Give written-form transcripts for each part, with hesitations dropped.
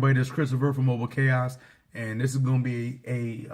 everybody? This is Christopher from Mobile Chaos, and this is going to be a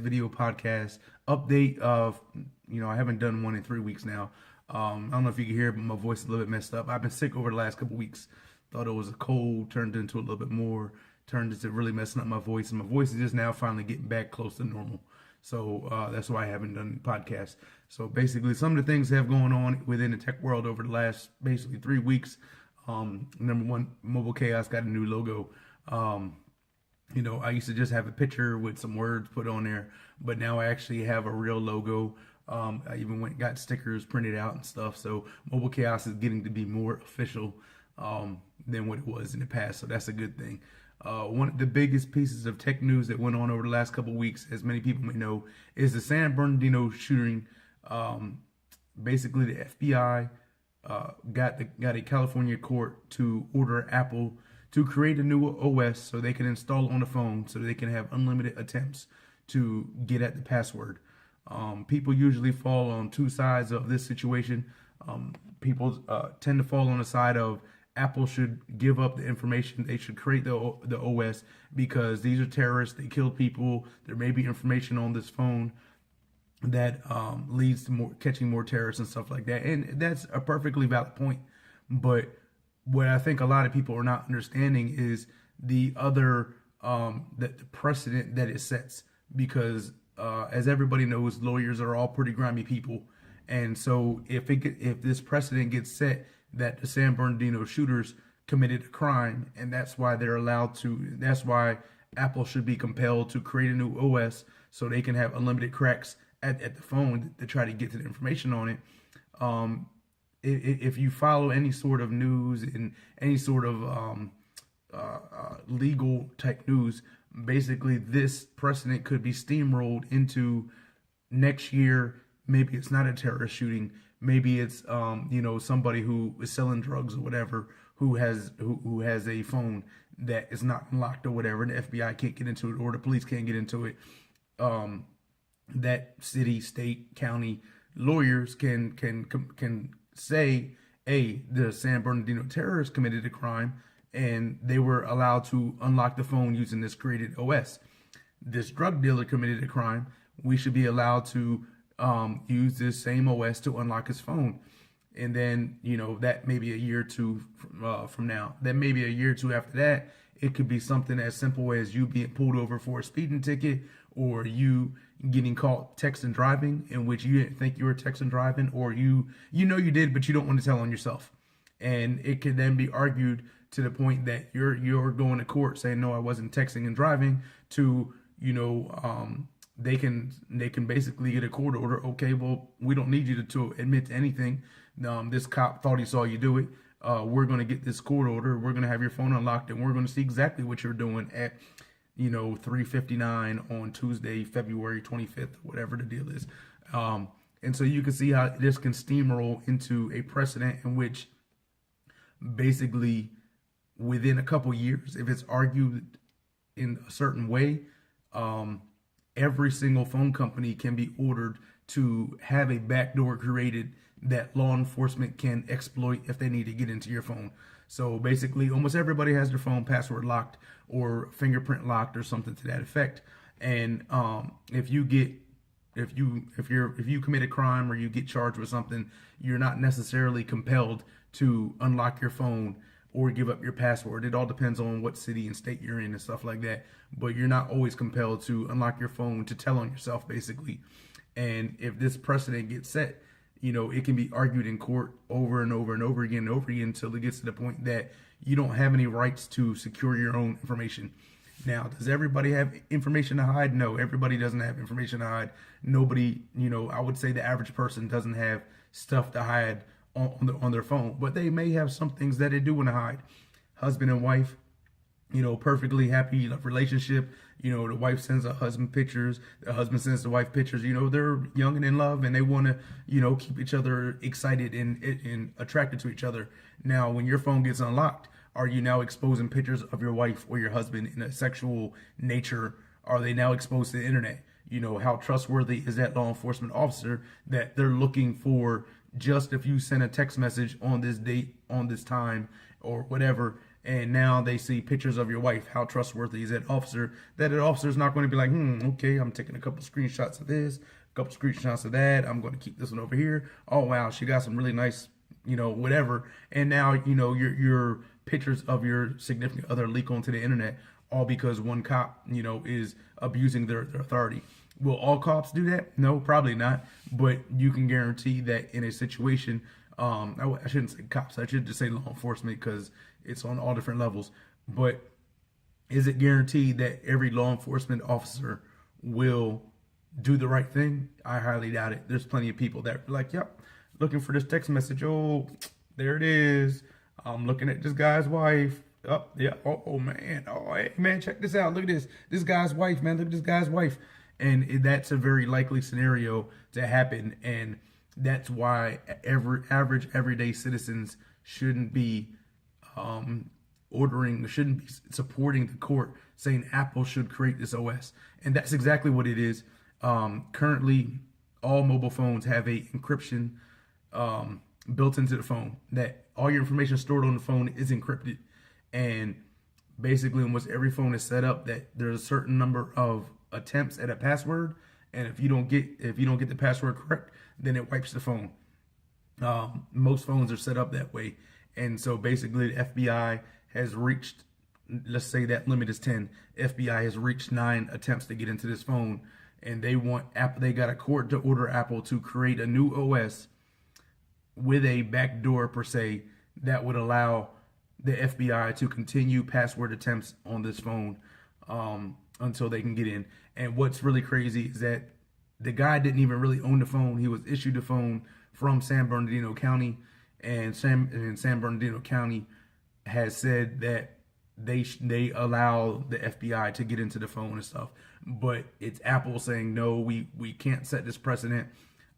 video podcast update of, I haven't done one in 3 weeks now. I don't know if you can hear, but my voice is a little bit messed up. I've been sick over the last couple weeks. Thought it was a cold, turned into a little bit more, turned into really messing up my voice, and my voice is just now finally getting back close to normal. So that's why I haven't done podcasts. So basically, some of the things that have going on within the tech world over the last basically 3 weeks. Number one, Mobile Chaos got a new logo. I used to just have a picture with some words put on there, but now I actually have a real logo. I even got stickers printed out and stuff. So Mobile Chaos is getting to be more official than what it was in the past. So that's a good thing. One of the biggest pieces of tech news that went on over the last couple of weeks, as many people may know, is the San Bernardino shooting. Basically, the FBI got a California court to order Apple to create a new OS so they can install it on the phone so they can have unlimited attempts to get at the password. People usually fall on two sides of this situation. People tend to fall on the side of Apple should give up the information. They should create the OS because these are terrorists. They kill people. There may be information on this phone that leads to catching more terrorists and stuff like that. And that's a perfectly valid point. But what I think a lot of people are not understanding is the other the precedent that it sets. Because as everybody knows, lawyers are all pretty grimy people. And so if this precedent gets set that the San Bernardino shooters committed a crime, and that's why that's why Apple should be compelled to create a new OS so they can have unlimited cracks at the phone to try to get to the information on it. If you follow any sort of news and any sort of legal type news, basically this precedent could be steamrolled into next year. Maybe it's not a terrorist shooting. Maybe it's somebody who is selling drugs or whatever who has a phone that is not unlocked or whatever, and the FBI can't get into it or the police can't get into it. That city, state, county lawyers can say, hey, the San Bernardino terrorists committed a crime and they were allowed to unlock the phone using this created OS. This drug dealer committed a crime. We should be allowed to use this same OS to unlock his phone. And then, that may be a year or two from now. Then maybe a year or two after that, it could be something as simple as you being pulled over for a speeding ticket, or you getting caught texting driving, in which you didn't think you were texting driving, or you did, but you don't want to tell on yourself. And it could then be argued to the point that you're going to court saying, no, I wasn't texting and driving, to, they can basically get a court order. Okay, well, we don't need you to admit to anything. This cop thought he saw you do it. We're going to get this court order. We're going to have your phone unlocked, and we're going to see exactly what you're doing at 3:59 on Tuesday, February 25th, whatever the deal is. And so you can see how this can steamroll into a precedent in which basically within a couple years, if it's argued in a certain way, every single phone company can be ordered to have a backdoor created that law enforcement can exploit if they need to get into your phone. So basically, almost everybody has their phone password locked or fingerprint locked or something to that effect. And if you commit a crime or you get charged with something, you're not necessarily compelled to unlock your phone or give up your password. It all depends on what city and state you're in and stuff like that. But you're not always compelled to unlock your phone to tell on yourself, basically. And if this precedent gets set, it can be argued in court over and over and over again and over again until it gets to the point that you don't have any rights to secure your own information. Now, does everybody have information to hide? No, everybody doesn't have information to hide. Nobody, I would say the average person doesn't have stuff to hide on their phone, but they may have some things that they do want to hide. Husband and wife, perfectly happy relationship. The wife sends the husband pictures, the husband sends the wife pictures. They're young and in love, and they want to, keep each other excited and attracted to each other. Now, when your phone gets unlocked, are you now exposing pictures of your wife or your husband in a sexual nature? Are they now exposed to the internet? How trustworthy is that law enforcement officer that they're looking for just if you send a text message on this date, on this time, or whatever, and now they see pictures of your wife. How trustworthy is that officer? That officer's not going to be like, okay, I'm taking a couple screenshots of this, a couple screenshots of that. I'm going to keep this one over here. Oh wow, she got some really nice, whatever. And now your pictures of your significant other leak onto the internet, all because one cop, is abusing their authority. Will all cops do that? No, probably not. But you can guarantee that in a situation, I shouldn't say cops, I should just say law enforcement because it's on all different levels. But is it guaranteed that every law enforcement officer will do the right thing? I highly doubt it. There's plenty of people that are like, yep, looking for this text message. Oh, there it is. I'm looking at this guy's wife. Oh, yeah. Oh, man. Oh, hey, man, check this out. Look at this. This guy's wife, man. Look at this guy's wife. And that's a very likely scenario to happen. And that's why average everyday citizens shouldn't be shouldn't be supporting the court saying Apple should create this OS. And that's exactly what it is. Currently, all mobile phones have a encryption built into the phone, that all your information stored on the phone is encrypted. And basically, almost every phone is set up that there's a certain number of attempts at a password, and if you don't get the password correct, then it wipes the phone. Most phones are set up that way, and so basically, the FBI has reached, let's say that limit is 10. FBI has reached 9 attempts to get into this phone, and they want Apple. They got a court to order Apple to create a new OS with a backdoor per se that would allow the FBI to continue password attempts on this phone until they can get in. And what's really crazy is that the guy didn't even really own the phone. He was issued the phone from San Bernardino County, and San Bernardino County has said that they allow the FBI to get into the phone and stuff. But it's Apple saying, no, we can't set this precedent.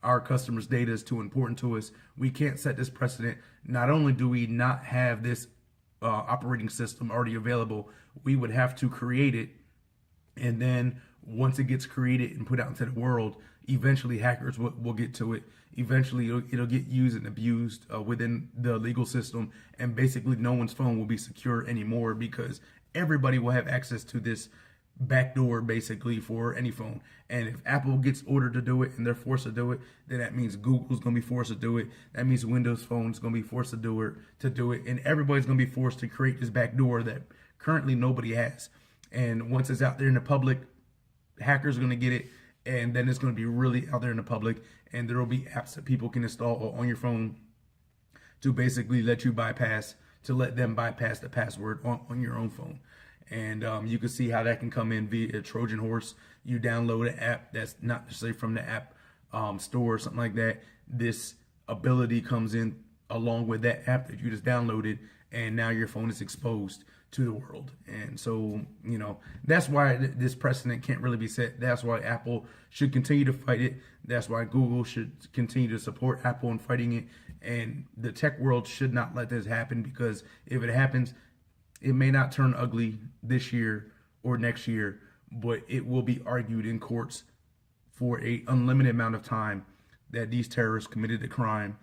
Our customers' data is too important to us. We can't set this precedent. Not only do we not have this operating system already available, we would have to create it. And then once it gets created and put out into the world, eventually hackers will get to it. Eventually it'll get used and abused within the legal system. And basically no one's phone will be secure anymore because everybody will have access to this backdoor basically for any phone. And if Apple gets ordered to do it and they're forced to do it, then that means Google's going to be forced to do it. That means Windows Phone's going to be forced to do it. And everybody's going to be forced to create this backdoor that currently nobody has. And once it's out there in the public, hackers are going to get it. And then it's going to be really out there in the public. And there will be apps that people can install on your phone to basically let you let them bypass the password on your own phone. And you can see how that can come in via a Trojan horse. You download an app that's not necessarily from the app store or something like that. This ability comes in along with that app that you just downloaded, and now your phone is exposed to the world. And so, that's why this precedent can't really be set. That's why Apple should continue to fight it. That's why Google should continue to support Apple in fighting it. And the tech world should not let this happen, because if it happens, it may not turn ugly this year or next year, but it will be argued in courts for a unlimited amount of time that these terrorists committed a crime.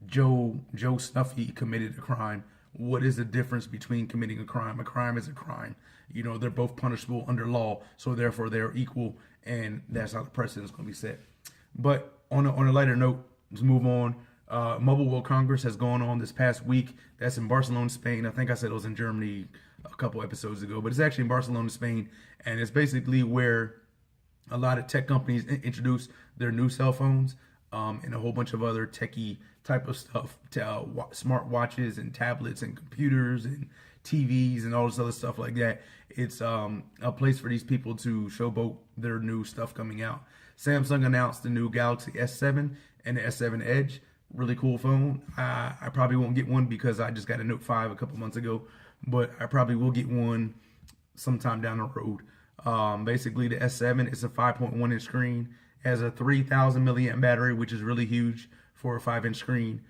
Joe Snuffy committed a crime. What is the difference between committing a crime? A crime is a crime. They're both punishable under law, so therefore they're equal, and that's how the precedent is going to be set. But on a lighter note, let's move on. Mobile World Congress has gone on this past week. That's in Barcelona, Spain. I think I said it was in Germany a couple episodes ago, but it's actually in Barcelona, Spain. And it's basically where a lot of tech companies introduce their new cell phones and a whole bunch of other techie type of stuff, smart watches and tablets and computers and TVs and all this other stuff like that. It's a place for these people to showboat their new stuff coming out. Samsung announced the new Galaxy S7 and the S7 Edge. Really cool phone. I probably won't get one because I just got a Note 5 a couple months ago, but I probably will get one sometime down the road. Basically, the S7 is a 5.1 inch screen. It has a 3,000 milliamp battery, which is really huge for a 5-inch screen.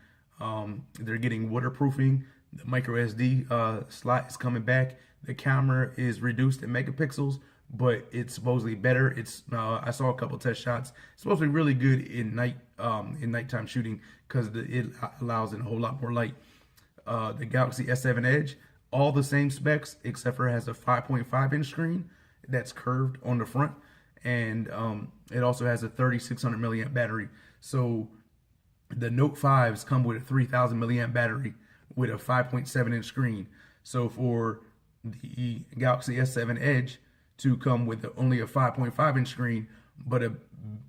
They're getting waterproofing. The micro SD slot is coming back. The camera is reduced in megapixels, but it's supposedly better. It's I saw a couple test shots. It's supposed to be really good in nighttime shooting because it allows in a whole lot more light. the Galaxy S7 Edge, all the same specs except for it has a 5.5-inch screen that's curved on the front, and it also has a 3600 milliamp battery. So the Note 5s come with a 3000 milliamp battery with a 5.7-inch screen. So for the Galaxy S7 Edge to come with only a 5.5-inch screen, but a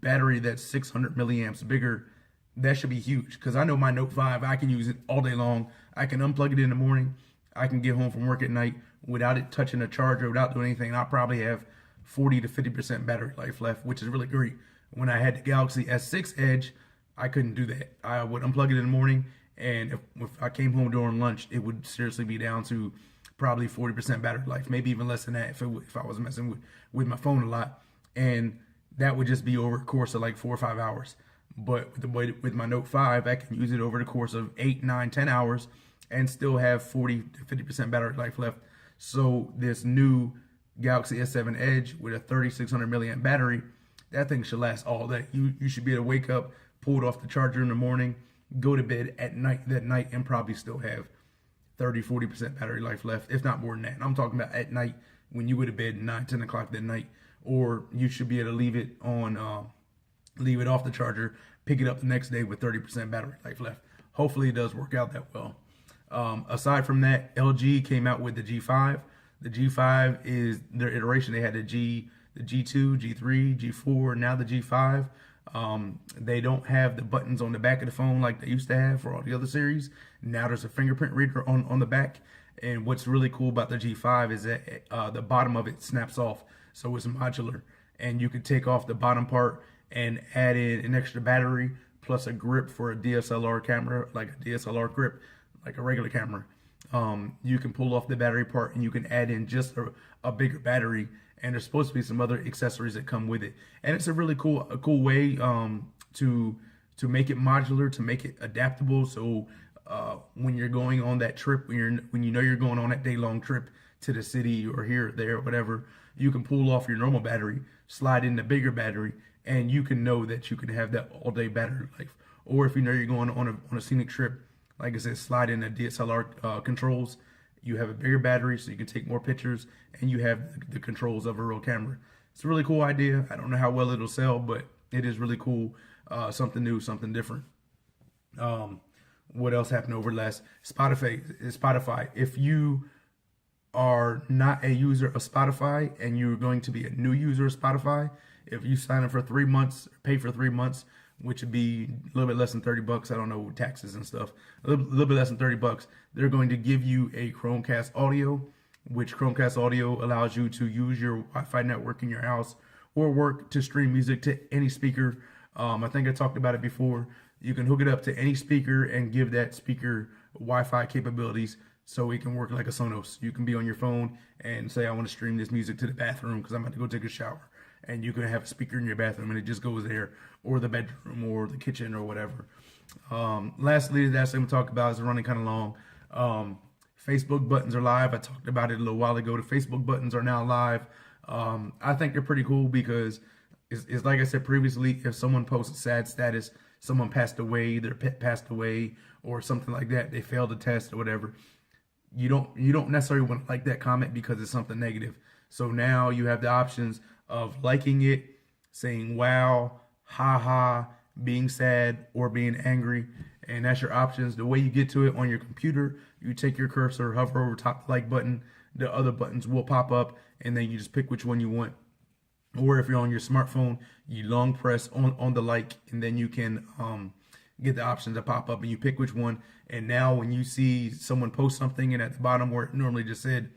battery that's 600 milliamps bigger, that should be huge. Because I know my Note 5, I can use it all day long. I can unplug it in the morning. I can get home from work at night without it touching a charger, without doing anything. I'll probably have 40 to 50% battery life left, which is really great. When I had the Galaxy S6 Edge, I couldn't do that. I would unplug it in the morning, and if I came home during lunch, it would seriously be down to probably 40% battery life, maybe even less than that if I was messing with my phone a lot. And that would just be over a course of like 4 or 5 hours. But with my Note 5, I can use it over the course of 8, 9, 10 hours and still have 40 to 50% battery life left. So this new Galaxy S7 Edge with a 3600 milliamp battery, that thing should last all day. You should be able to wake up, pull it off the charger in the morning, go to bed at night that night, and probably still have 30, 40% battery life left, if not more than that. And I'm talking about at night when you go to bed 9, 10 o'clock that night. Or you should be able to leave it on, leave it off the charger, pick it up the next day with 30% battery life left. Hopefully it does work out that well. Aside from that, LG came out with the G5. The G5 is their iteration. They had the G2, G3, G4, now the G5. They don't have the buttons on the back of the phone like they used to have for all the other series. Now there's a fingerprint reader on the back. And what's really cool about the G5 is that the bottom of it snaps off. So it's modular. And you can take off the bottom part and add in an extra battery plus a grip for a DSLR camera, like a DSLR grip, like a regular camera. You can pull off the battery part and you can add in just a bigger battery, and there's supposed to be some other accessories that come with it. And it's a really cool way to make it modular, to make it adaptable. So when you're going on that trip, when you know you're going on that day-long trip to the city or here or there or whatever, you can pull off your normal battery, slide in the bigger battery, and you can know that you can have that all-day battery life. Or if you know you're going on a scenic trip, like I said, slide in the DSLR controls. You have a bigger battery so you can take more pictures, and you have the controls of a real camera. It's a really cool idea. I don't know how well it'll sell, but it is really cool. Something new, something different. What else happened over last? Spotify. If you are not a user of Spotify and you're going to be a new user of Spotify, if you sign up for 3 months, pay for 3 months, which would be a little bit less than $30. I don't know, taxes and stuff. A little bit less than $30. They're going to give you a Chromecast audio, which Chromecast audio allows you to use your Wi-Fi network in your house or work to stream music to any speaker. I think I talked about it before. You can hook it up to any speaker and give that speaker Wi-Fi capabilities so it can work like a Sonos. You can be on your phone and say, I want to stream this music to the bathroom because I'm about to go take a shower. And you can have a speaker in your bathroom and it just goes there, or the bedroom or the kitchen or whatever. Lastly, that's what I'm going to talk about is running kind of long. Facebook buttons are live. I talked about it a little while ago. The Facebook buttons are now live. I think they're pretty cool because it's like I said previously, if someone posts a sad status, someone passed away, their pet passed away, or something like that, they failed a test or whatever, you don't necessarily want to like that comment because it's something negative. So now you have the options of liking it, saying wow, haha, being sad, or being angry. And that's your options. The way you get to it on your computer, you take your cursor, hover over top the like button, the other buttons will pop up, and then you just pick which one you want. Or if you're on your smartphone, you long press on the like, and then you can get the options to pop up and you pick which one. And now when you see someone post something and at the bottom where it normally just said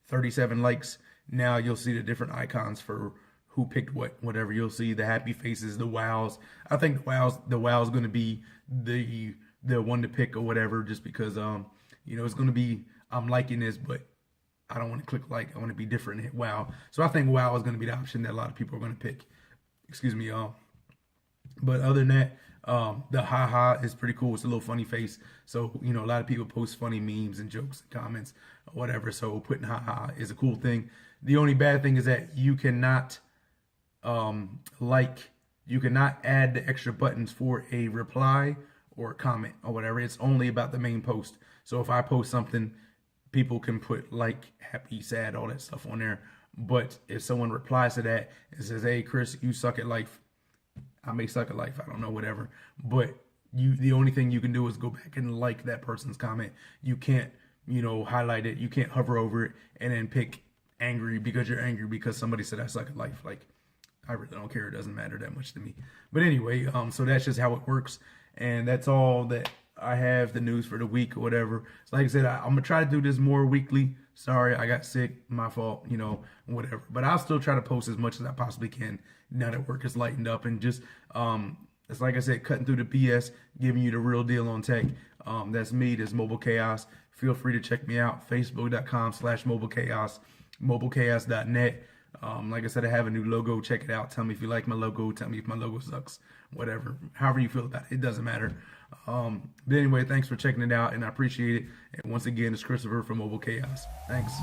37 likes, now you'll see the different icons for who picked whatever. You'll see the happy faces, the wows. I think the wow is going to be the one to pick or whatever, just because it's going to be, I'm liking this, but I don't want to click like. I want to be different and hit wow. So I think wow is going to be the option that a lot of people are going to pick. Excuse me, y'all. But other than that, the haha is pretty cool. It's a little funny face. So, a lot of people post funny memes and jokes and comments or whatever. So putting haha is a cool thing. The only bad thing is that you cannot you cannot add the extra buttons for a reply or a comment or whatever. It's only about the main post. So if I post something, people can put like, happy, sad, all that stuff on there. But if someone replies to that and says, "Hey, Chris, you suck at life," I may suck at life. I don't know, whatever. But the only thing you can do is go back and like that person's comment. You can't, highlight it. You can't hover over it and then pick angry because you're angry because somebody said I suck at life. Like, I really don't care. It doesn't matter that much to me. But anyway, so that's just how it works. And that's all that I have, the news for the week or whatever. So like I said, I'm going to try to do this more weekly. Sorry, I got sick. My fault, whatever. But I'll still try to post as much as I possibly can now that work is lightened up. And just, it's like I said, cutting through the BS, giving you the real deal on tech. That's me. That's Mobile Chaos. Feel free to check me out. Facebook.com/Mobile Chaos. MobileChaos.net. Like I said, I have a new logo. Check it out. Tell me if you like my logo. Tell me if my logo sucks. Whatever. However you feel about it. It doesn't matter. But anyway, thanks for checking it out, and I appreciate it. And once again, it's Christopher from Mobile Chaos. Thanks.